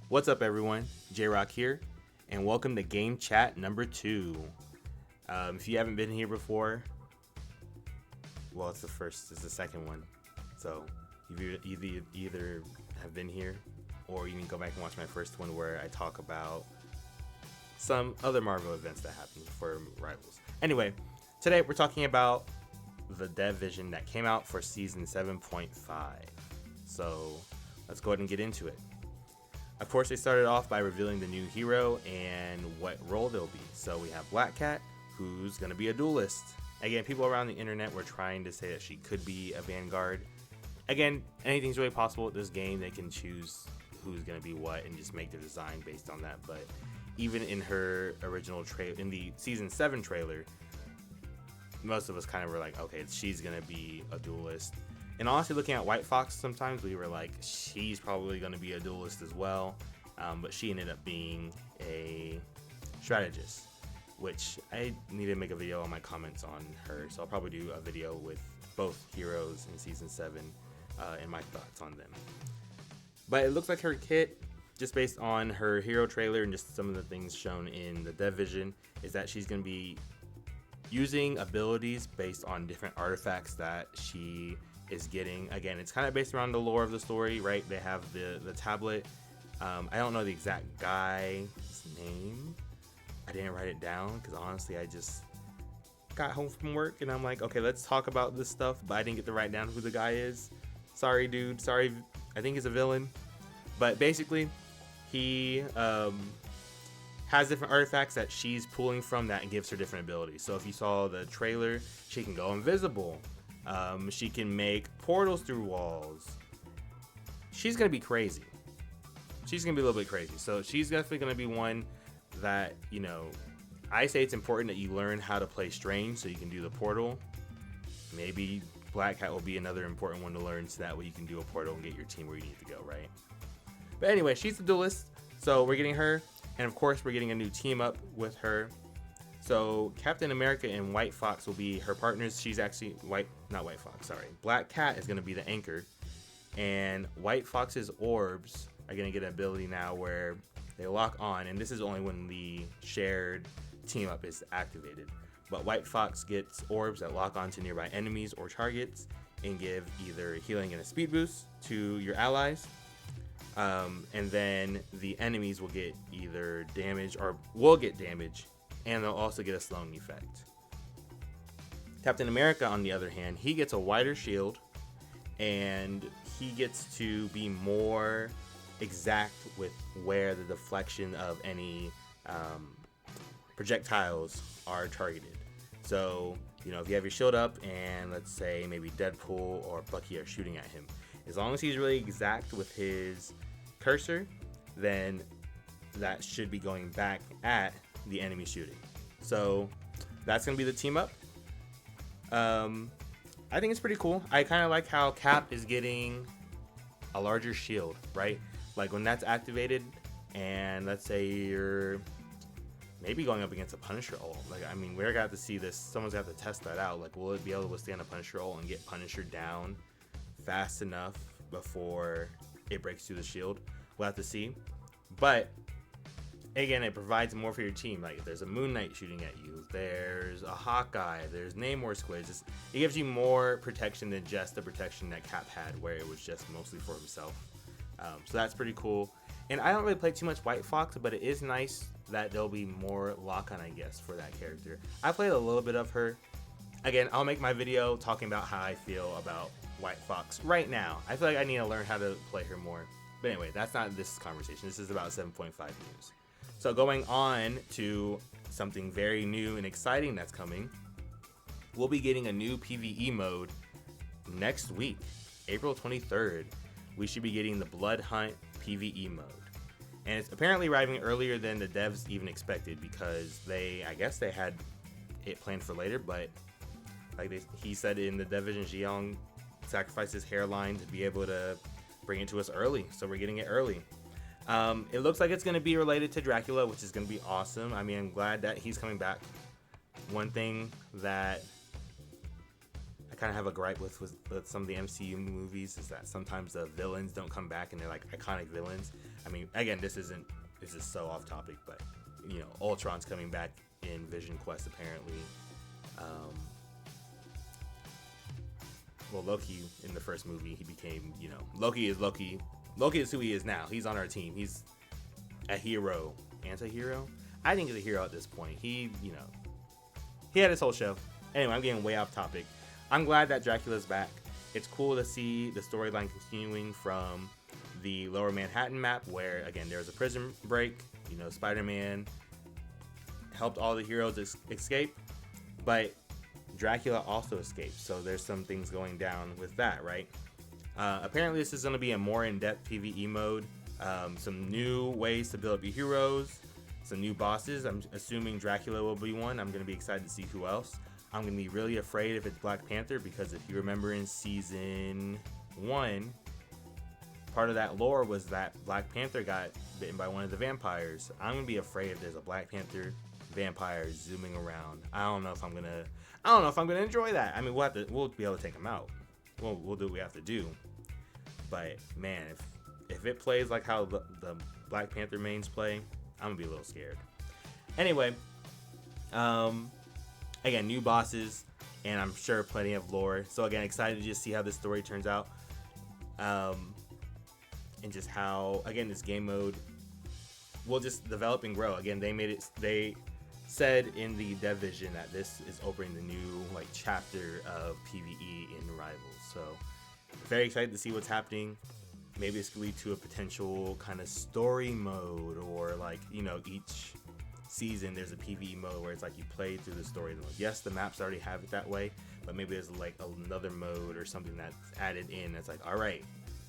What's up, everyone? J Rock here, and welcome to Game Chat number 2. If you haven't been here before, well, it's the second one. So, you either have been here, or you can go back and watch my first one where I talk about some other Marvel events that happened for Rivals. Anyway, today we're talking about the Dev Vision that came out for Season 7.5. So, let's go ahead and get into it. Of course, they started off by revealing the new hero and what role they'll be. So we have Black Cat, who's going to be a duelist. Again, people around the internet were trying to say that she could be a Vanguard. Again, anything's really possible with this game. They can choose who's going to be what and just make their design based on that. But even in her original trailer, in the Season 7 trailer, most of us kind of were like, okay, she's going to be a duelist. And honestly, looking at White Fox, sometimes we were like, she's probably going to be a duelist as well. But she ended up being a strategist, which I need to make a video on my comments on her. So I'll probably do a video with both heroes in Season 7 and my thoughts on them. But it looks like her kit, just based on her hero trailer and just some of the things shown in the Dev Vision, is that she's going to be using abilities based on different artifacts that she is getting. Again, it's kind of based around the lore of the story, right? They have the tablet. I don't know the exact guy's name. I didn't write it down because honestly, I just got home from work and I'm like, okay, let's talk about this stuff, but I didn't get to write down who the guy is. Sorry, dude. Sorry. I think he's a villain. But basically, he has different artifacts that she's pulling from that and gives her different abilities. So if you saw the trailer, she can go invisible. She can make portals through walls. She's going to be crazy. She's going to be a little bit crazy. So she's definitely going to be one that, you know, I say it's important that you learn how to play Strange so you can do the portal. Maybe Black Cat will be another important one to learn so that way you can do a portal and get your team where you need to go, right? But anyway, she's the duelist. So we're getting her. And of course, we're getting a new team up with her. So Captain America and White Fox will be her partners. She's actually Black Cat is going to be the anchor. And White Fox's orbs are going to get an ability now where they lock on. And this is only when the shared team up is activated. But White Fox gets orbs that lock onto nearby enemies or targets and give either healing and a speed boost to your allies. And then the enemies will get either damage or will get damage. And they'll also get a slowing effect. Captain America, on the other hand, he gets a wider shield, and he gets to be more exact with where the deflection of any projectiles are targeted. So, you know, if you have your shield up and let's say maybe Deadpool or Bucky are shooting at him, as long as he's really exact with his cursor, then that should be going back at the enemy shooting. So that's gonna be the team up. I think it's pretty cool. I kind of like how Cap is getting a larger shield, right? Like when that's activated, and let's say you're maybe going up against a Punisher ult. Like, I mean, we're gonna have to see this. Someone's gonna have to test that out. Like, will it be able to withstand a Punisher ult and get Punisher down fast enough before it breaks through the shield? We'll have to see. But again, it provides more for your team. Like if there's a Moon Knight shooting at you, there's a Hawkeye, there's Namor squids. It gives you more protection than just the protection that Cap had, where it was just mostly for himself. So that's pretty cool. And I don't really play too much White Fox, but it is nice that there'll be more lock-on, I guess, for that character. I played a little bit of her. Again, I'll make my video talking about how I feel about White Fox right now. I feel like I need to learn how to play her more. But anyway, that's not this conversation. This is about 7.5 news. So going on to something very new and exciting that's coming, we'll be getting a new PvE mode next week, April 23rd. We should be getting the Blood Hunt PvE mode. And it's apparently arriving earlier than the devs even expected because I guess they had it planned for later, but like he said in the Dev Vision, Jiyoung sacrificed his hairline to be able to bring it to us early. So we're getting it early. It looks like it's going to be related to Dracula, which is going to be awesome. I mean, I'm glad that he's coming back. One thing that kind of have a gripe with some of the MCU movies is that sometimes the villains don't come back and they're like iconic villains. I mean, again, this is so off topic, but you know, Ultron's coming back in Vision Quest apparently. Well, Loki in the first movie, he became, you know, Loki is Loki. Loki is who he is now. He's on our team. He's a hero, anti-hero. I think he's a hero at this point. He, you know, he had his whole show. Anyway, I'm getting way off topic. I'm glad that Dracula's back. It's cool to see the storyline continuing from the Lower Manhattan map, where again there was a prison break. You know, Spider-Man helped all the heroes escape, but Dracula also escaped. So there's some things going down with that, right? Apparently, this is going to be a more in-depth PvE mode. Some new ways to build up your heroes. Some new bosses. I'm assuming Dracula will be one. I'm going to be excited to see who else. I'm going to be really afraid if it's Black Panther, because if you remember in season 1, part of that lore was that Black Panther got bitten by one of the vampires. I'm going to be afraid if there's a Black Panther vampire zooming around. I don't know if I'm going to enjoy that. I mean, we'll be able to take him out. We'll do what we have to do. But man, if it plays like how the Black Panther mains play, I'm gonna be a little scared. Anyway, again, new bosses, and I'm sure plenty of lore. So again, excited to just see how this story turns out, and just how, again, this game mode will just develop and grow. Again, they said in the dev vision that this is opening the new like chapter of PvE in Rivals. So very excited to see what's happening. Maybe it's going to lead to a potential kind of story mode, or like, you know, each season there's a PvE mode where it's like you play through the story mode. Yes, the maps already have it that way, but maybe there's like another mode or something that's added in that's like, all right,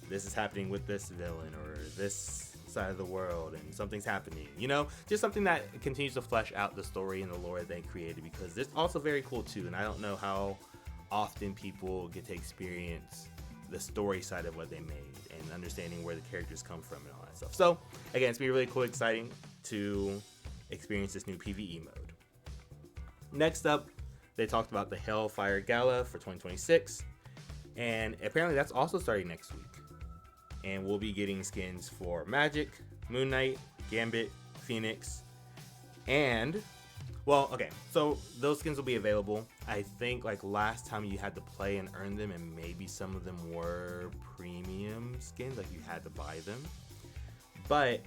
this is happening with this villain or this side of the world and something's happening, you know, just something that continues to flesh out the story and the lore that they created, because it's also very cool too. And I don't know how often people get to experience the story side of what they made and understanding where the characters come from and all that stuff. So again, it's been really cool, exciting to experience this new PvE mode. Next up, they talked about the Hellfire Gala for 2026, and apparently that's also starting next week. And we'll be getting skins for Magic, Moon Knight, Gambit, Phoenix, and, well, okay, so those skins will be available. I think like last time you had to play and earn them, and maybe some of them were premium skins, like you had to buy them. But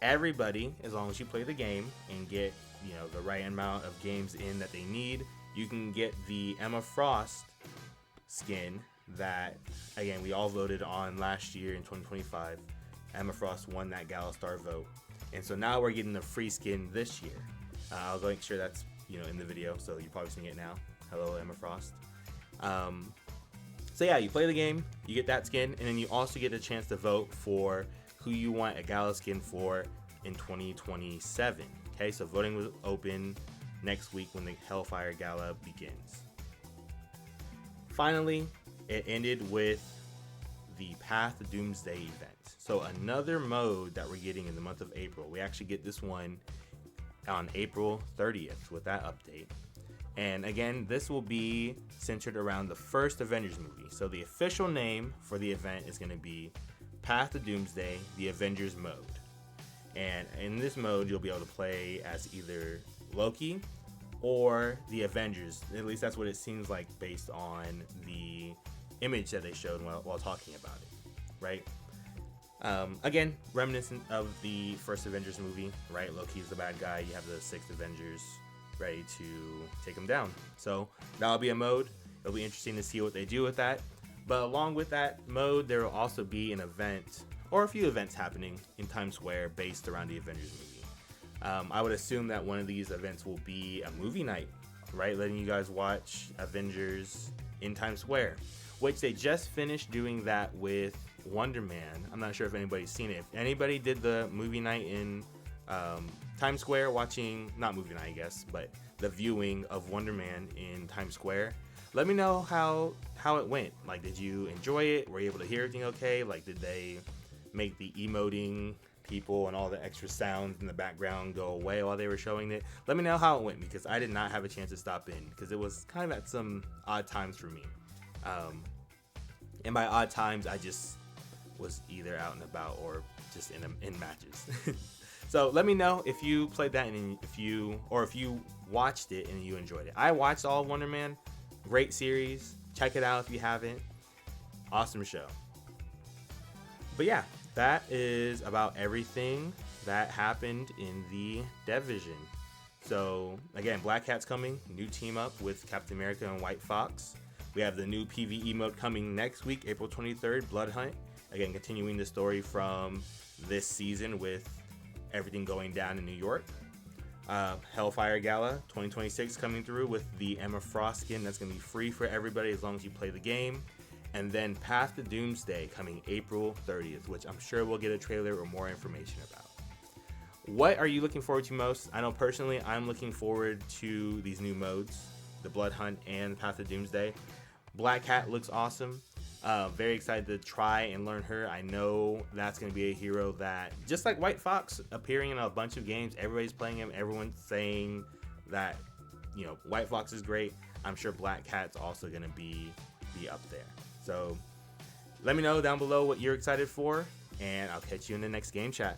everybody, as long as you play the game and get, you know, the right amount of games in that they need, you can get the Emma Frost skin that, again, we all voted on last year in 2025. Emma Frost won that Gala Star vote, and so now we're getting the free skin this year. I'll make sure that's, you know, in the video, so you're probably seeing it now. Hello, Emma Frost. So yeah, you play the game, you get that skin, and then you also get a chance to vote for who you want a Gala skin for in 2027. Okay, so voting will open next week when the Hellfire Gala begins. Finally, it ended with the Path to Doomsday event. So another mode that we're getting in the month of April. We actually get this one on April 30th with that update. And again, this will be centered around the first Avengers movie. So the official name for the event is going to be Path to Doomsday, the Avengers mode. And in this mode, you'll be able to play as either Loki or the Avengers. At least that's what it seems like based on the image that they showed while talking about it, right? Again, reminiscent of the first Avengers movie, right? Loki's the bad guy. You have the 6 Avengers ready to take him down. So that'll be a mode. It'll be interesting to see what they do with that. But along with that mode, there will also be an event or a few events happening in Times Square based around the Avengers movie. I would assume that one of these events will be a movie night, right? Letting you guys watch Avengers in Times Square, which they just finished doing that with Wonder Man. I'm not sure if anybody's seen it. If anybody did the movie night in Times Square, watching, not movie night I guess, but the viewing of Wonder Man in Times Square, let me know how it went. Like, did you enjoy it? Were you able to hear everything okay? Like, did they make the emoting people and all the extra sounds in the background go away while they were showing it? Let me know how it went, because I did not have a chance to stop in, because it was kind of at some odd times for me. And by odd times, I just was either out and about or just in matches. So let me know if you played that and if you watched it and you enjoyed it. I watched all of Wonder Man. Great series. Check it out if you haven't. Awesome show. But yeah, that is about everything that happened in the Division. So again, Black Cat's coming, new team up with Captain America and White Fox. We have the new PvE mode coming next week, April 23rd, Blood Hunt. Again, continuing the story from this season with everything going down in New York. Hellfire Gala 2026 coming through with the Emma Frost skin. That's going to be free for everybody as long as you play the game. And then Path to Doomsday coming April 30th, which I'm sure we'll get a trailer or more information about. What are you looking forward to most? I know personally I'm looking forward to these new modes, the Blood Hunt and Path to Doomsday. Black Cat looks awesome. Very excited to try and learn her. I know that's going to be a hero that, just like White Fox appearing in a bunch of games, everybody's playing him, everyone's saying that, you know, White Fox is great. I'm sure Black Cat's also going to be up there. So let me know down below what you're excited for, and I'll catch you in the next game chat.